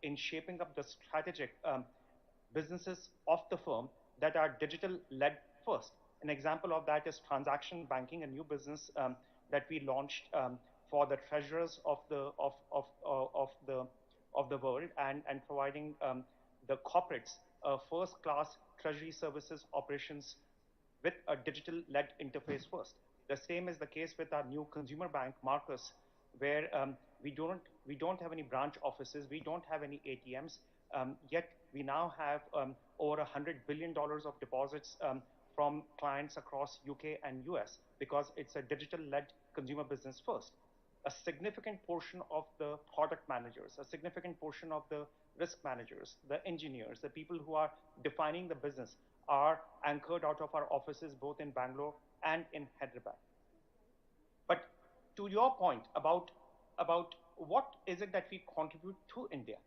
in shaping up the strategic businesses of the firm that are digital-led first. An example of that is transaction banking, a new business that we launched for the treasurers of the world, and providing the corporates first-class treasury services operations with a digital-led interface first. The same is the case with our new consumer bank, Marcus, where we don't have any branch offices, we don't have any ATMs, yet we now have over $100 billion of deposits from clients across UK and US because it's a digital-led consumer business first. A significant portion of the product managers, a significant portion of the risk managers, the engineers, the people who are defining the business are anchored out of our offices both in Bangalore and in Hyderabad. But to your point about what is it that we contribute to India,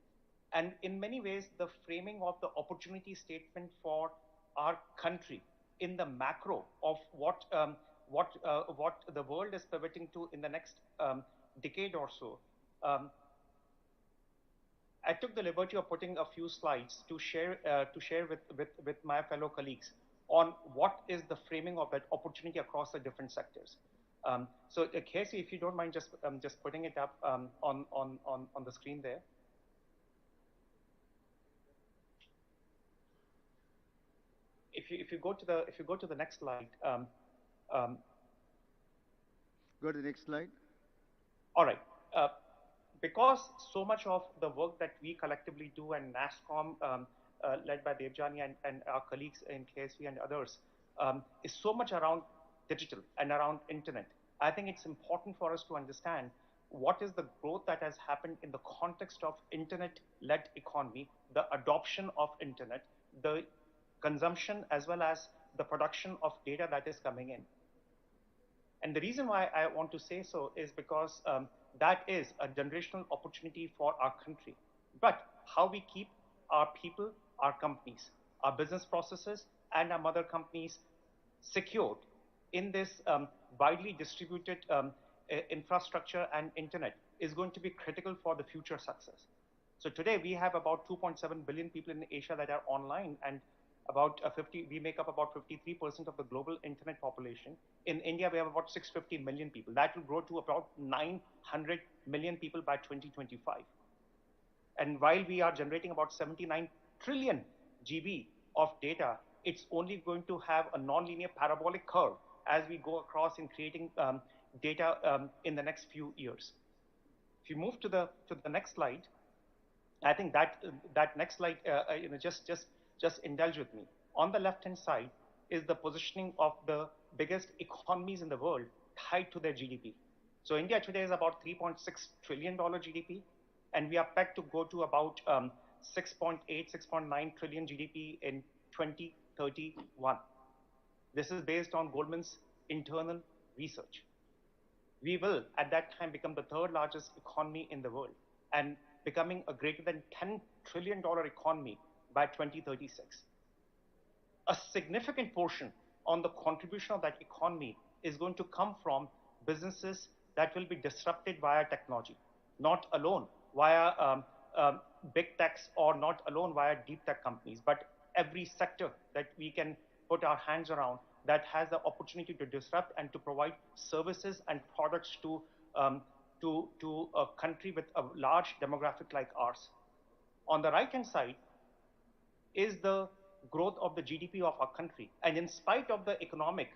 and in many ways the framing of the opportunity statement for our country in the macro of what the world is pivoting to in the next decade or so. I took the liberty of putting a few slides to share with my fellow colleagues on what is the framing of that opportunity across the different sectors. So Casey, if you don't mind just putting it up on the screen there. If you go to the next slide. Go to the next slide. All right. Because so much of the work that we collectively do, and Nasscom, led by Devjani and our colleagues in KSV and others, is so much around digital and around internet. I think it's important for us to understand what is the growth that has happened in the context of internet-led economy, the adoption of internet, the consumption as well as the production of data that is coming in. And the reason why I want to say so is because that is a generational opportunity for our country. But how we keep our people, our companies, our business processes, and our mother companies secured in this widely distributed infrastructure and internet is going to be critical for the future success. So today we have about 2.7 billion people in Asia that are online, and we make up about 53% of the global internet population. In India, we have about 650 million people. That will grow to about 900 million people by 2025. And while we are generating about 79 trillion GB of data, it's only going to have a nonlinear parabolic curve as we go across in creating data in the next few years. If you move to the next slide, I think that next slide, just indulge with me. On the left-hand side is the positioning of the biggest economies in the world tied to their GDP. So India today is about $3.6 trillion GDP, and we are pegged to go to about 6.8, 6.9 trillion GDP in 2031. This is based on Goldman's internal research. We will, at that time, become the third largest economy in the world and becoming a greater than $10 trillion economy by 2036. A significant portion on the contribution of that economy is going to come from businesses that will be disrupted via technology, not alone via big techs or not alone via deep tech companies, but every sector that we can put our hands around that has the opportunity to disrupt and to provide services and products to a country with a large demographic like ours. On the right-hand side is the growth of the GDP of our country. And in spite of the economic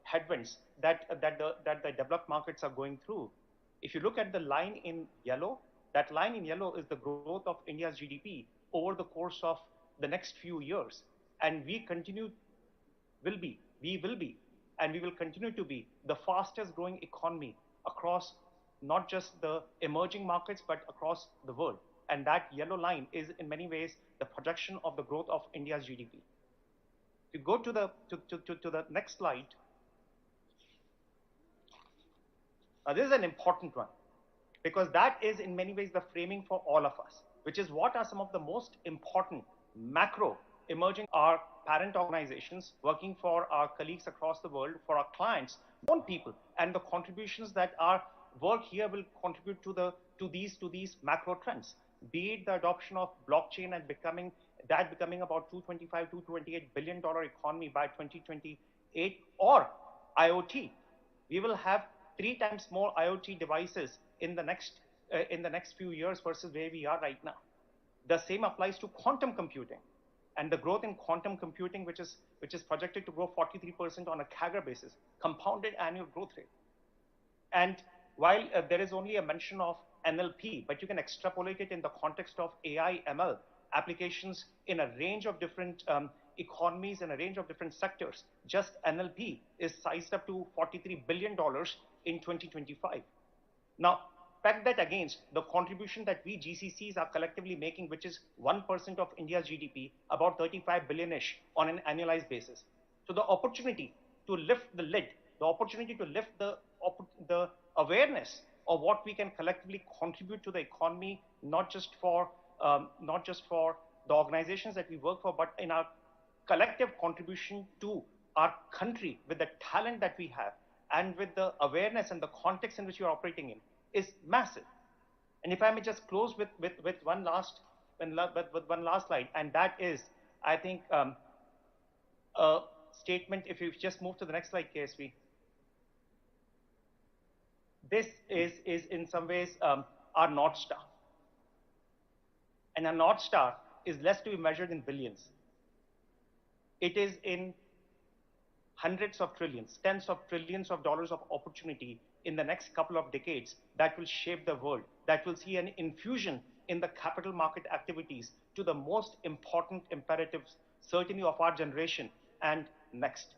headwinds that the developed markets are going through, if you look at the line in yellow, that line in yellow is the growth of India's GDP over the course of the next few years. And we will be, and we will continue to be the fastest growing economy across not just the emerging markets, but across the world. And that yellow line is in many ways the projection of the growth of India's GDP. If you go to the next slide, this is an important one because that is in many ways the framing for all of us, which is what are some of the most important macro emerging our parent organizations working for our colleagues across the world, for our clients, own people, and the contributions that our work here will contribute to these macro trends. be it the adoption of blockchain and becoming about 225, $228 billion economy by 2028, or IoT. We will have 3 times more IoT devices in the next few years versus where we are right now. The same applies to quantum computing, and the growth in quantum computing, which is projected to grow 43% on a CAGR basis, compounded annual growth rate. And while there is only a mention of NLP, but you can extrapolate it in the context of AI, ML applications in a range of different economies and a range of different sectors. Just NLP is sized up to $43 billion in 2025. Now, peg that against the contribution that we GCCs are collectively making, which is 1% of India's GDP, about 35 billion-ish on an annualized basis. So the opportunity to lift the lid, the opportunity to lift the awareness of what we can collectively contribute to the economy, not just for the organizations that we work for, but in our collective contribution to our country with the talent that we have and with the awareness and the context in which you're operating in, is massive. And if I may just close with one last slide, and that is, I think, a statement. If you just move to the next slide, KSV. This is in some ways our North Star. And our North Star is less to be measured in billions. It is in hundreds of trillions, tens of trillions of dollars of opportunity in the next couple of decades that will shape the world, that will see an infusion in the capital market activities to the most important imperatives, certainly of our generation and next.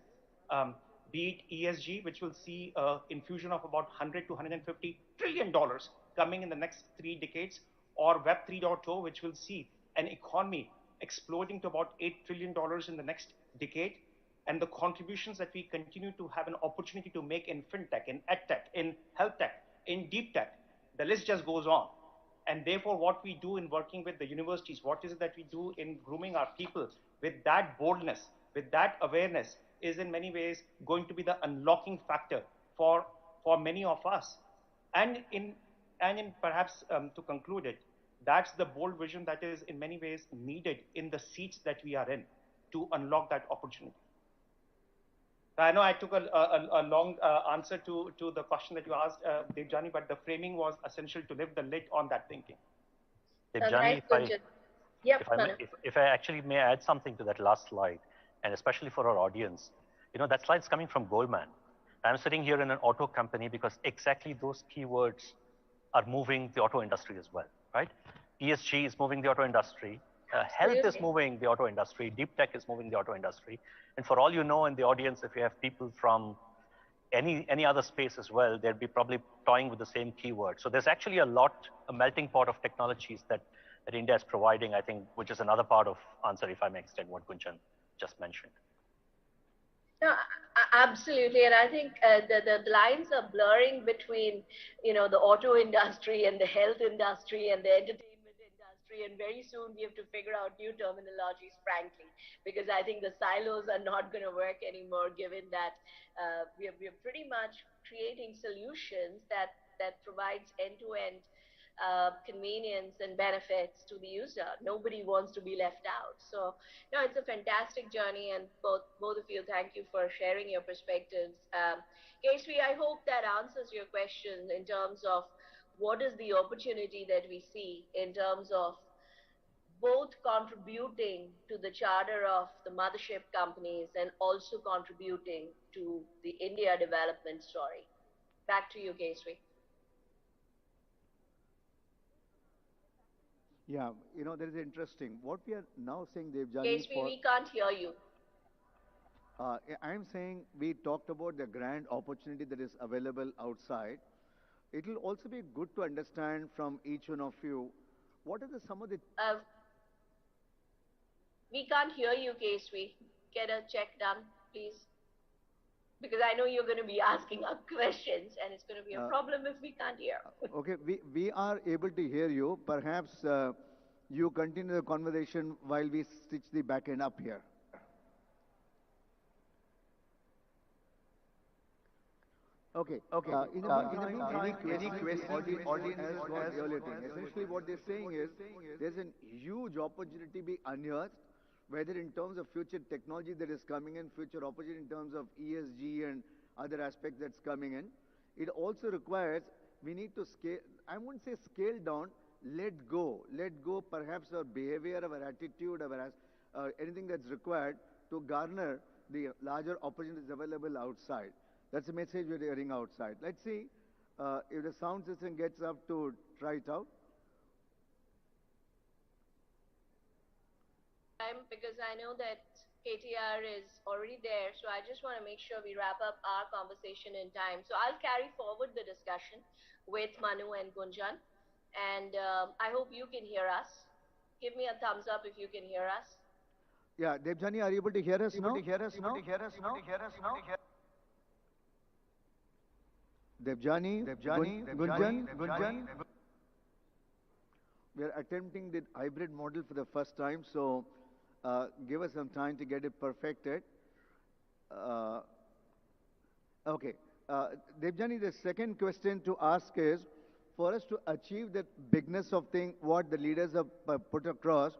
Be it ESG, which will see an infusion of about $100 to $150 trillion coming in the next 3 decades, or Web 3.0, which will see an economy exploding to about $8 trillion in the next decade, and the contributions that we continue to have an opportunity to make in fintech, in edtech, in health tech, in deep tech. The list just goes on. And therefore, what we do in working with the universities, what is it that we do in grooming our people with that boldness, with that awareness, is in many ways going to be the unlocking factor for many of us. And in perhaps to conclude it, that's the bold vision that is in many ways needed in the seats that we are in to unlock that opportunity. I know I took a long answer to the question that you asked, Debjani, but the framing was essential to lift the lid on that thinking. Debjani, if I actually may add something to that last slide, and especially for our audience, that slide's coming from Goldman. I'm sitting here in an auto company because exactly those keywords are moving the auto industry as well, right? ESG is moving the auto industry. Health is moving the auto industry. Deep tech is moving the auto industry. And for all you know in the audience, if you have people from any other space as well, they'd be probably toying with the same keyword. So there's actually a melting pot of technologies that India is providing, I think, which is another part of answer, if I may extend what Gunjan just mentioned. No, absolutely. And I think the lines are blurring between, the auto industry and the health industry and the entertainment industry. And very soon we have to figure out new terminologies, frankly, because I think the silos are not going to work anymore, given that we are pretty much creating solutions that provides end-to-end convenience and benefits to the user. Nobody wants to be left out. So, it's a fantastic journey, and both of you, thank you for sharing your perspectives. Kesvi, I hope that answers your question in terms of what is the opportunity that we see in terms of both contributing to the charter of the mothership companies and also contributing to the India development story. Back to you, Kesvi. Yeah, that is interesting. What we are now saying, Debjani, KSV, we can't hear you. I'm saying we talked about the grand opportunity that is available outside. It will also be good to understand from each one of you, what are some of the... we can't hear you, KSV. Get a check done, please. Because I know you're going to be asking us questions, and it's going to be a problem if we can't hear. Okay, we are able to hear you. Perhaps you continue the conversation while we stitch the back end up here. Okay. In the meantime, any question audience got the earlier thing. Essentially, what they're saying is there's a huge opportunity be unearthed, whether in terms of future technology that is coming in, future opportunity in terms of ESG and other aspects that's coming in. It also requires we need to scale. I wouldn't say scale down. Let go. Perhaps our behavior, our attitude, anything that's required to garner the larger opportunities available outside. That's the message we're hearing outside. Let's see if the sound system gets up to try it out. Because I know that KTR is already there, so I just want to make sure we wrap up our conversation in time. So I'll carry forward the discussion with Manu and Gunjan, and I hope you can hear us. Give me a thumbs up if you can hear us. Yeah, Debjani, are you able to hear us now? Debjani, Gunjan. We are attempting the hybrid model for the first time, so give us some time to get it perfected. Okay. Debjani, the second question to ask is, for us to achieve that bigness of thing, what the leaders have put across,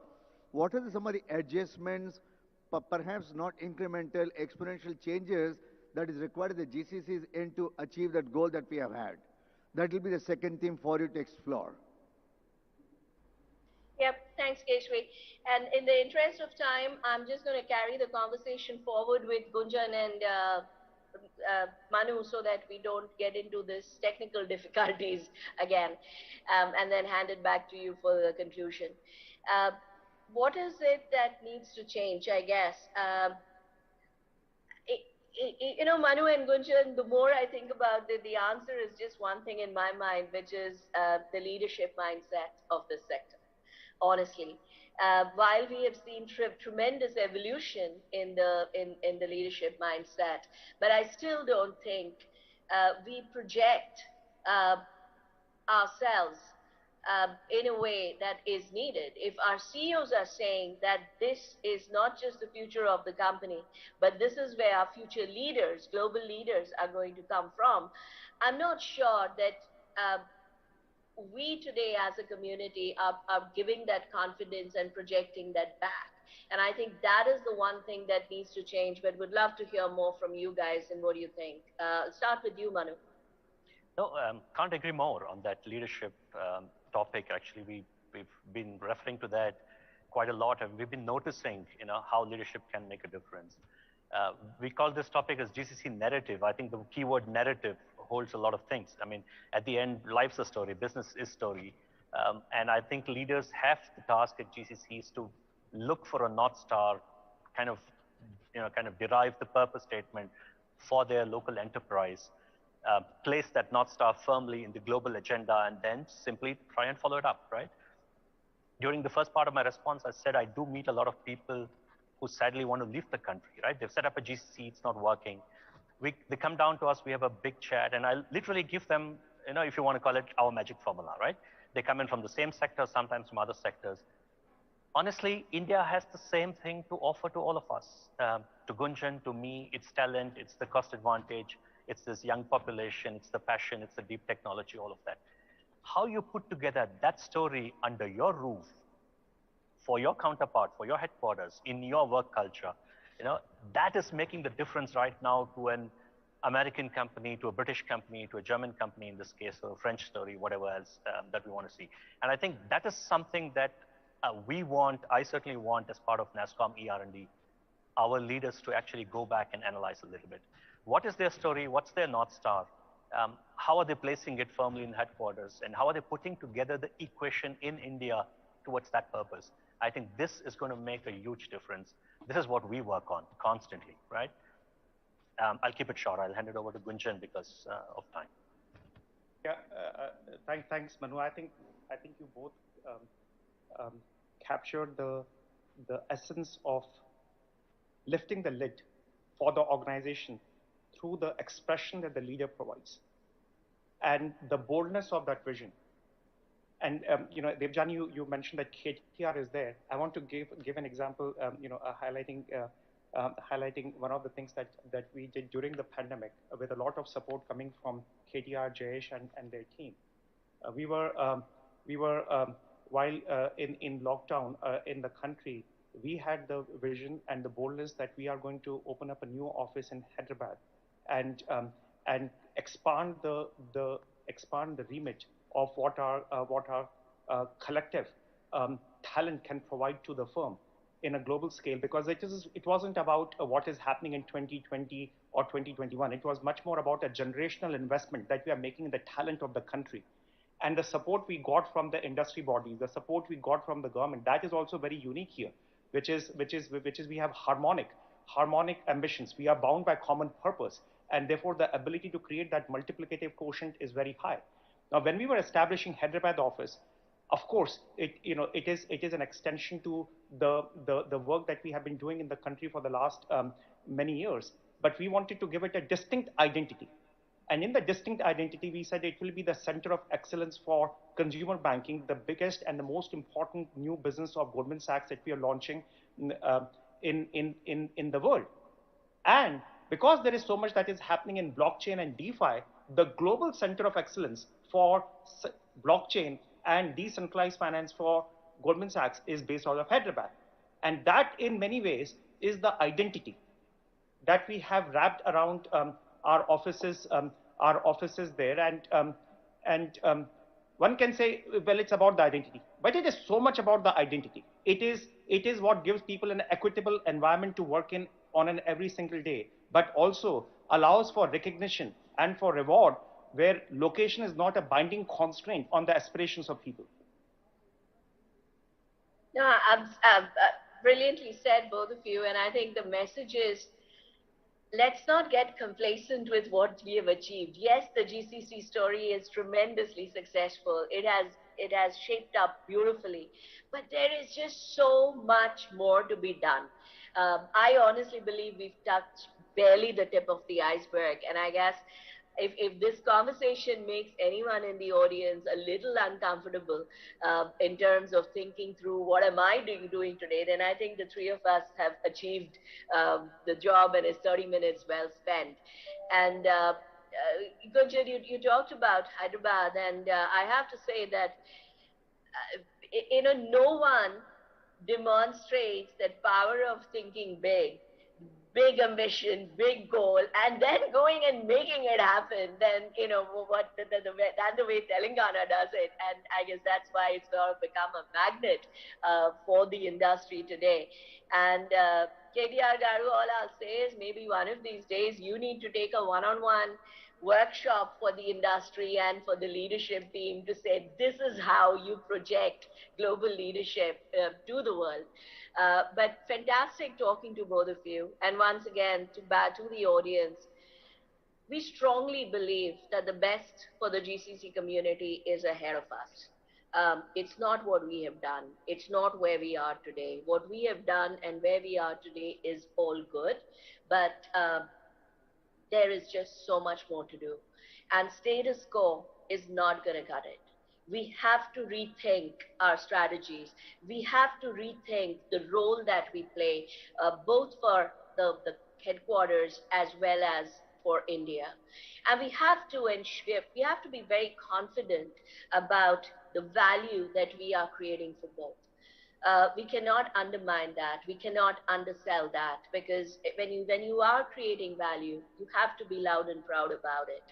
what are some of the adjustments, perhaps not incremental, exponential changes that is required at the GCC's end to achieve that goal that we have had? That will be the second theme for you to explore. Yep, thanks, Keshri. And in the interest of time, I'm just going to carry the conversation forward with Gunjan and Manu so that we don't get into this technical difficulties again, and then hand it back to you for the conclusion. What is it that needs to change, I guess? You know, Manu and Gunjan, the more I think about it, the answer is just one thing in my mind, which is the leadership mindset of this sector. Honestly, while we have seen tremendous evolution in the leadership mindset, but I still don't think we project ourselves in a way that is needed. If our CEOs are saying that this is not just the future of the company, but this is where our future leaders, global leaders, are going to come from, I'm not sure that we today as a community are giving that confidence and projecting that back. And I think that is the one thing that needs to change, but would love to hear more from you guys. And what do you think? Start with you, Manu. No, can't agree more on that leadership topic. Actually, we've been referring to that quite a lot, and we've been noticing, you know, how leadership can make a difference. We call this topic as GCC narrative. I think the keyword narrative holds a lot of things. I mean, at the end, life's a story, business is story. And I think leaders have the task at GCCs to look for a North Star, kind of derive the purpose statement for their local enterprise, place that North Star firmly in the global agenda, and then simply try and follow it up, right? During the first part of my response, I said I do meet a lot of people who sadly want to leave the country, right? They've set up a GCC, it's not working. They come down to us, we have a big chat, and I literally give them, you know, if you want to call it our magic formula, right? They come in from the same sector, sometimes from other sectors. Honestly, India has the same thing to offer to all of us. To Gunjan, to me, it's talent, it's the cost advantage, it's this young population, it's the passion, it's the deep technology, all of that. How you put together that story under your roof, for your counterpart, for your headquarters, in your work culture, you know, that is making the difference right now to an American company, to a British company, to a German company in this case, or a French story, whatever else that we want to see. And I think that is something that we want, I certainly want as part of Nasscom ER&D, our leaders to actually go back and analyze a little bit. What is their story? What's their North Star? How are they placing it firmly in headquarters? And how are they putting together the equation in India towards that purpose? I think this is going to make a huge difference. This is what we work on constantly, right? I'll keep it short. I'll hand it over to Gunjan because of time. Yeah, thanks, Manu. I think you both captured the essence of lifting the lid for the organization through the expression that the leader provides and the boldness of that vision. And you know, Debjani, you mentioned that KTR is there. I want to give an example, highlighting highlighting one of the things that we did during the pandemic with a lot of support coming from KTR, Jayesh, and their team. We were, while in lockdown in the country, we had the vision and the boldness that we are going to open up a new office in Hyderabad and expand the remit of what our collective talent can provide to the firm in a global scale, because it wasn't about what is happening in 2020 or 2021. It was much more about a generational investment that we are making in the talent of the country. And the support we got from the industry bodies, the support we got from the government, that is also very unique here, which is we have harmonic ambitions. We are bound by common purpose, and therefore the ability to create that multiplicative quotient is very high. Now, when we were establishing Hyderabad office, of course, it is an extension to the work that we have been doing in the country for the last many years. But we wanted to give it a distinct identity. And in the distinct identity, we said it will be the center of excellence for consumer banking, the biggest and the most important new business of Goldman Sachs that we are launching in the world. And because there is so much that is happening in blockchain and DeFi, the global center of excellence for blockchain and decentralized finance for Goldman Sachs is based out of Hyderabad. And that in many ways is the identity that we have wrapped around our offices there. And one can say, well, it's about the identity, but it is so much about the identity. It is what gives people an equitable environment to work in on an every single day, but also allows for recognition and for reward, where location is not a binding constraint on the aspirations of people. No, brilliantly said, both of you. And I think the message is, let's not get complacent with what we have achieved. Yes, the GCC story is tremendously successful. It has shaped up beautifully, but there is just so much more to be done. I honestly believe we've touched barely the tip of the iceberg. And I guess if this conversation makes anyone in the audience a little uncomfortable in terms of thinking through what am I doing today, then I think the three of us have achieved the job, and it's 30 minutes well spent. And Gunjan, you talked about Hyderabad, and I have to say that no one demonstrates that power of thinking big ambition, big goal, and then going and making it happen, then, that's the way Telangana does it. And I guess that's why it's sort of become a magnet for the industry today. And KTR Garu, all I'll say is maybe one of these days you need to take a one-on-one workshop for the industry and for the leadership team to say, this is how you project global leadership to the world. But fantastic talking to both of you. And once again, to the audience, we strongly believe that the best for the GCC community is ahead of us. It's not what we have done. It's not where we are today. What we have done and where we are today is all good, but there is just so much more to do. And status quo is not going to cut it. We have to rethink our strategies. We have to rethink the role that we play, both for the headquarters as well as for India. And we have to be very confident about the value that we are creating for both. We cannot undermine that. We cannot undersell that, because when you are creating value, you have to be loud and proud about it.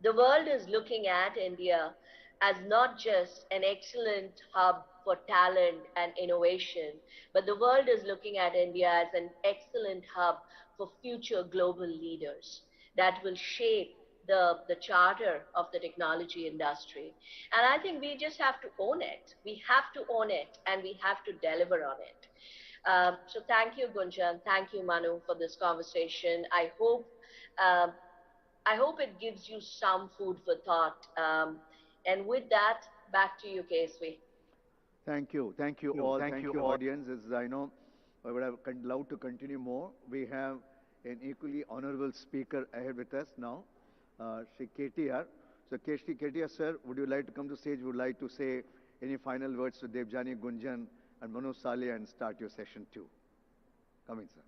The world is looking at India as not just an excellent hub for talent and innovation, but the world is looking at India as an excellent hub for future global leaders that will shape the charter of the technology industry. And I think we just have to own it. We have to own it, and we have to deliver on it. So thank you, Gunjan. Thank you, Manu, for this conversation. I hope it gives you some food for thought. And with that, back to you, KSV. Thank you. Thank you all. Thank you, audience. As I know, I would have loved to continue more. We have an equally honorable speaker ahead with us now, Shri KTR. So KTR, sir, would you like to come to stage? Would you like to say any final words to Debjani, Gunjan, and Manu Sale and start your session 2? Come in, sir.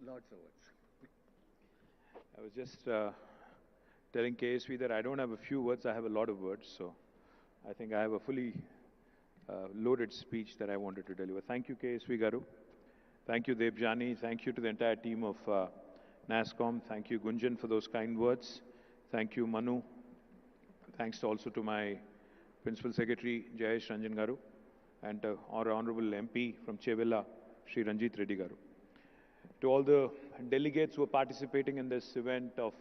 Lots of words. I was just telling KSV that I don't have a few words, I have a lot of words. So I think I have a fully loaded speech that I wanted to deliver. Thank you, KSV Garu. Thank you, Debjani. Thank you to the entire team of Nasscom. Thank you, Gunjan, for those kind words. Thank you, Manu. Thanks also to my Principal Secretary, Jayesh Ranjan Garu, and our Honorable MP from Chevilla, Sri Ranjit Reddy Garu. To all the delegates who are participating in this event of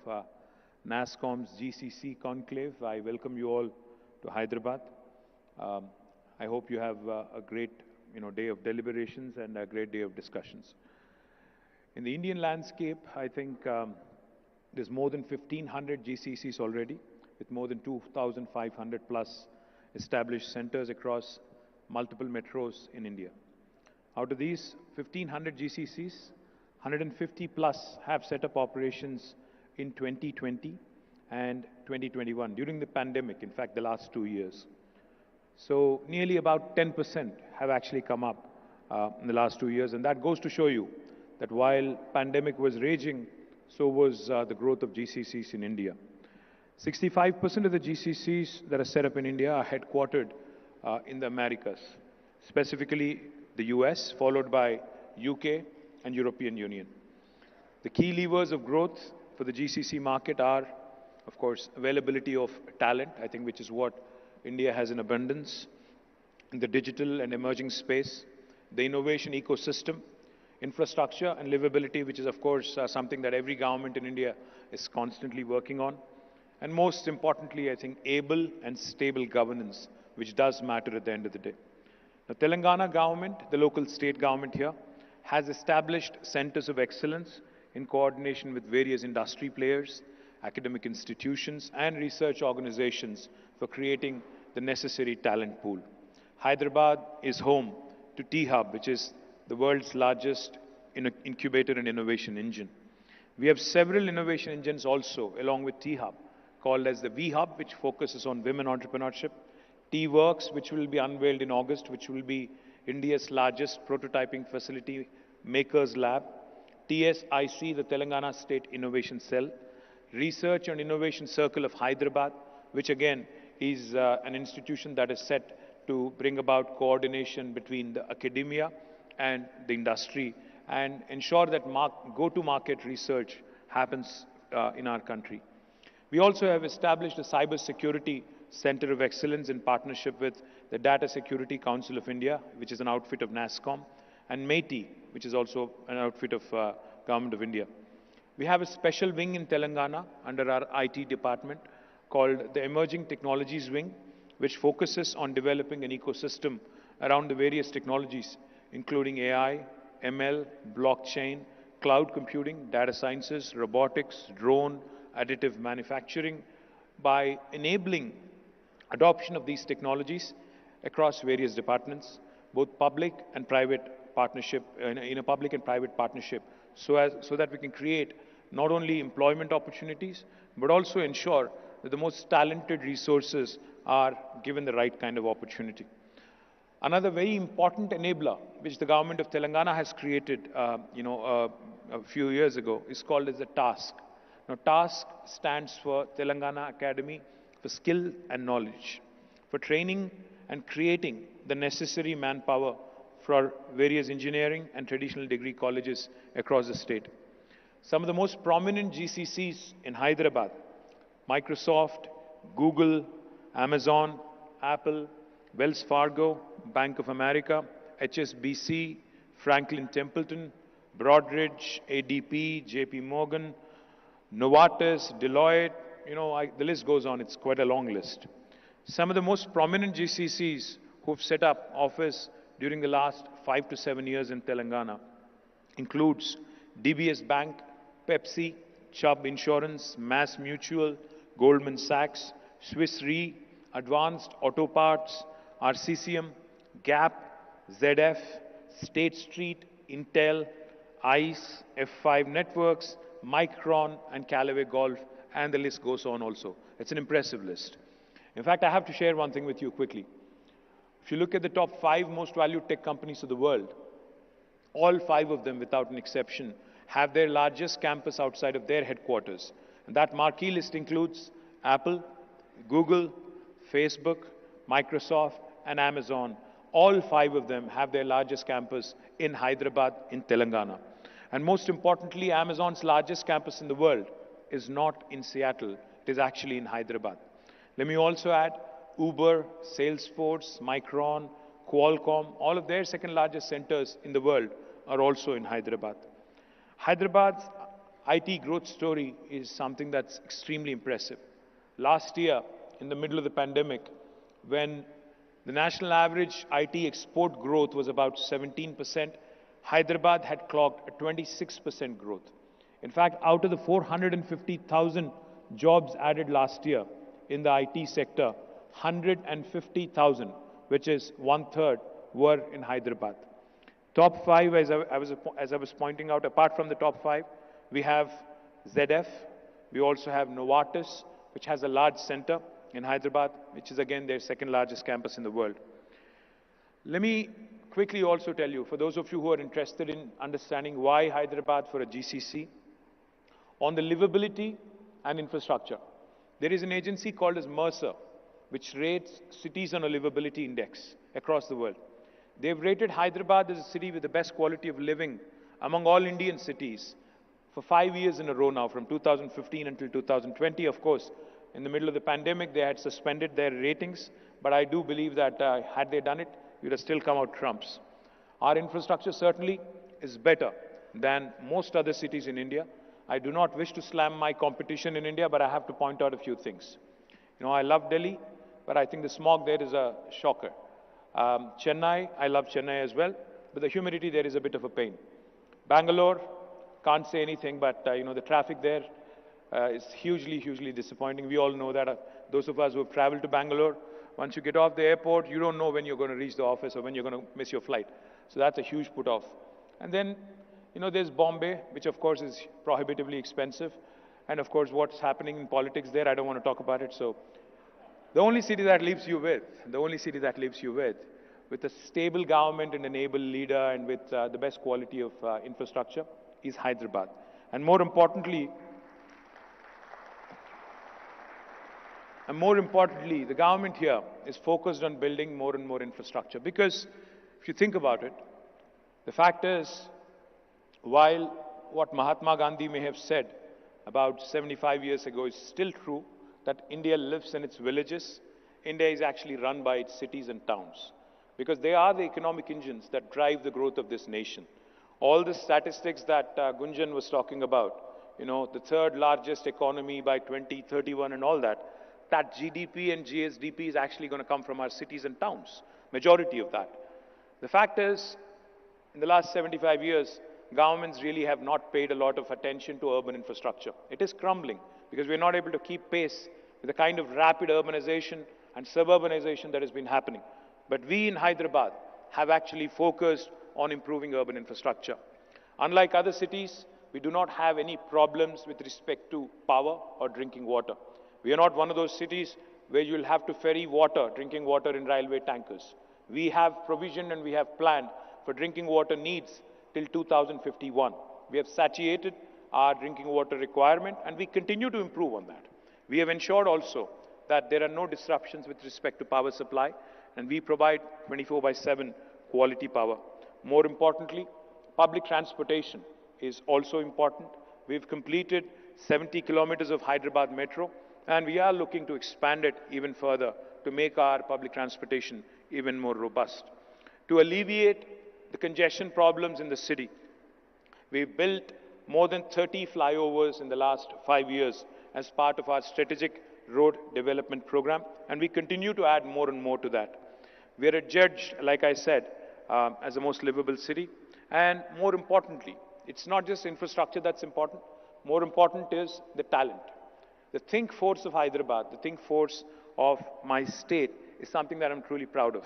Nasscom's GCC Conclave, I welcome you all to Hyderabad. I hope you have a great day of deliberations and a great day of discussions. In the Indian landscape, I think there's more than 1,500 GCCs already, with more than 2,500 plus established centers across multiple metros in India. Out of these 1,500 GCCs, 150 plus have set up operations in 2020 and 2021, during the pandemic, in fact, the last 2 years. So nearly about 10% have actually come up in the last 2 years, and that goes to show you that while pandemic was raging, so was the growth of GCCs in India. 65% of the GCCs that are set up in India are headquartered in the Americas, specifically the US, followed by UK and European Union. The key levers of growth for the GCC market are, of course, availability of talent, I think, which is what India has in abundance, in the digital and emerging space, the innovation ecosystem, infrastructure and livability, which is, of course, something that every government in India is constantly working on. And most importantly, I think, able and stable governance, which does matter at the end of the day. The Telangana government, the local state government here, has established centers of excellence in coordination with various industry players, academic institutions, and research organizations for creating the necessary talent pool. Hyderabad is home to T-Hub, which is the world's largest incubator and innovation engine. We have several innovation engines also, along with T-Hub, called as the V-Hub, which focuses on women entrepreneurship, T-Works, which will be unveiled in August, which will be India's largest prototyping facility, Makers Lab, TSIC, the Telangana State Innovation Cell, Research and Innovation Circle of Hyderabad, which again is an institution that is set to bring about coordination between the academia and the industry and ensure that go-to-market research happens in our country. We also have established a cyber security center of excellence in partnership with the Data Security Council of India, which is an outfit of Nasscom, and METI, which is also an outfit of Government of India. We have a special wing in Telangana under our IT department called the Emerging Technologies Wing, which focuses on developing an ecosystem around the various technologies, including AI, ML, blockchain, cloud computing, data sciences, robotics, drone, additive manufacturing, by enabling adoption of these technologies across various departments, both public and private partnership, in a public and private partnership, so that we can create not only employment opportunities, but also ensure that the most talented resources are given the right kind of opportunity. Another very important enabler, which the government of Telangana has created, a few years ago, is called as the TASK. Now, TASK stands for Telangana Academy for Skill and Knowledge, for training and creating the necessary manpower for various engineering and traditional degree colleges across the state. Some of the most prominent GCCs in Hyderabad, Microsoft, Google, Amazon, Apple, Wells Fargo, Bank of America, HSBC, Franklin Templeton, Broadridge, ADP, JP Morgan, Novartis, Deloitte, the list goes on, it's quite a long list. Some of the most prominent GCCs who've set up office during the last 5 to 7 years in Telangana includes DBS Bank, Pepsi, Chubb Insurance, Mass Mutual, Goldman Sachs, Swiss Re, Advanced Auto Parts, RCCM, Gap, ZF, State Street, Intel, ICE, F5 Networks, Micron, and Callaway Golf, and the list goes on also. It's an impressive list. In fact, I have to share one thing with you quickly. If you look at the top 5 most valued tech companies of the world, all 5 of them, without an exception, have their largest campus outside of their headquarters. And that marquee list includes Apple, Google, Facebook, Microsoft, and Amazon. All 5 of them have their largest campus in Hyderabad, in Telangana. And most importantly, Amazon's largest campus in the world is not in Seattle. It is actually in Hyderabad. Let me also add, Uber, Salesforce, Micron, Qualcomm, all of their second largest centers in the world are also in Hyderabad. Hyderabad's IT growth story is something that's extremely impressive. Last year, in the middle of the pandemic, when the national average IT export growth was about 17%, Hyderabad had clocked a 26% growth. In fact, out of the 450,000 jobs added last year in the IT sector, 150,000, which is 1/3, were in Hyderabad. Top 5, as I was pointing out, apart from the top 5, we have ZF, we also have Novartis, which has a large center in Hyderabad, which is again their second largest campus in the world. Let me quickly also tell you, for those of you who are interested in understanding why Hyderabad for a GCC, on the livability and infrastructure, there is an agency called as Mercer, which rates cities on a livability index across the world. They've rated Hyderabad as a city with the best quality of living among all Indian cities for 5 years in a row now, from 2015 until 2020. Of course, in the middle of the pandemic, they had suspended their ratings, but I do believe that had they done it, we would have still come out trumps. Our infrastructure certainly is better than most other cities in India. I do not wish to slam my competition in India, but I have to point out a few things. You know, I love Delhi, but I think the smog there is a shocker. Chennai, I love Chennai as well, but the humidity there is a bit of a pain. Bangalore, can't say anything, but you know, the traffic there is hugely, hugely disappointing. We all know that. Those of us who have traveled to Bangalore, once you get off the airport, you don't know when you're going to reach the office or when you're going to miss your flight. So that's a huge put off. And then, you know, there's Bombay, which of course is prohibitively expensive. And of course, what's happening in politics there, I don't want to talk about it. So the only city that leaves you with, with a stable government and an able leader and with the best quality of infrastructure, is Hyderabad. And more importantly, the government here is focused on building more and more infrastructure. Because if you think about it, the fact is, while what Mahatma Gandhi may have said about 75 years ago is still true, that India lives in its villages, India is actually run by its cities and towns. Because they are the economic engines that drive the growth of this nation. All the statistics that Gunjan was talking about, you know, the 3rd largest economy by 2031 and all that, that GDP and GSDP is actually going to come from our cities and towns, majority of that. The fact is, in the last 75 years, governments really have not paid a lot of attention to urban infrastructure. It is crumbling because we're not able to keep pace with the kind of rapid urbanization and suburbanization that has been happening. But we in Hyderabad have actually focused on improving urban infrastructure. Unlike other cities, we do not have any problems with respect to power or drinking water. We are not one of those cities where you'll have to ferry water, drinking water in railway tankers. We have provisioned and we have planned for drinking water needs till 2051. We have satiated our drinking water requirement and we continue to improve on that. We have ensured also that there are no disruptions with respect to power supply and we provide 24/7 quality power. More importantly, public transportation is also important. We've completed 70 kilometers of Hyderabad Metro and we are looking to expand it even further to make our public transportation even more robust. To alleviate the congestion problems in the city, we've built more than 30 flyovers in the last 5 years as part of our strategic road development program, and we continue to add more and more to that. We are adjudged, like I said, as the most livable city, and more importantly, it's not just infrastructure that's important, more important is the talent. The think force of Hyderabad, the think force of my state is something that I'm truly proud of.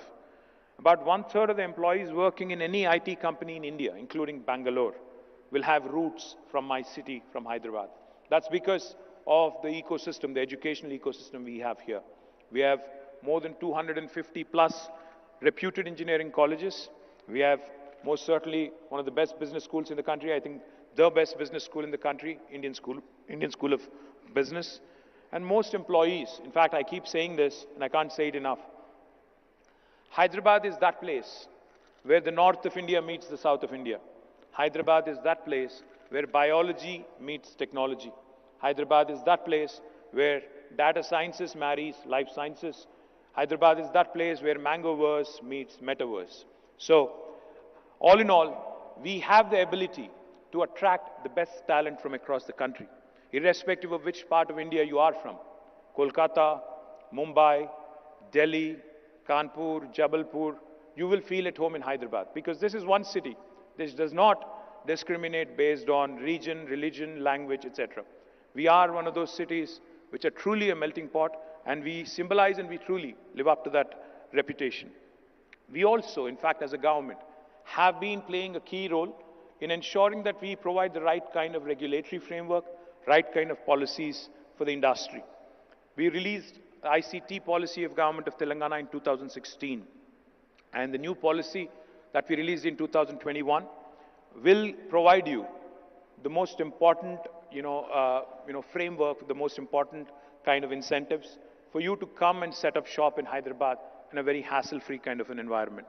About 1/3 of the employees working in any IT company in India, including Bangalore, will have roots from my city, from Hyderabad. That's because of the ecosystem, the educational ecosystem we have here. We have more than 250 plus reputed engineering colleges. We have most certainly one of the best business schools in the country. I think the best business school in the country, Indian School of Business. And most employees, in fact, I keep saying this and I can't say it enough. Hyderabad is that place where the north of India meets the south of India. Hyderabad is that place where biology meets technology. Hyderabad is that place where data sciences marries life sciences. Hyderabad is that place where Mangoverse meets Metaverse. So, all in all, we have the ability to attract the best talent from across the country, irrespective of which part of India you are from. Kolkata, Mumbai, Delhi, Kanpur, Jabalpur, you will feel at home in Hyderabad, because this is one city. This does not discriminate based on region, religion, language, etc. We are one of those cities which are truly a melting pot, and we symbolize and we truly live up to that reputation. We also, in fact, as a government, have been playing a key role in ensuring that we provide the right kind of regulatory framework, right kind of policies for the industry. We released the ICT policy of Government of Telangana in 2016, and the new policy that we released in 2021 will provide you the most important, framework, the most important kind of incentives for you to come and set up shop in Hyderabad in a very hassle-free kind of an environment.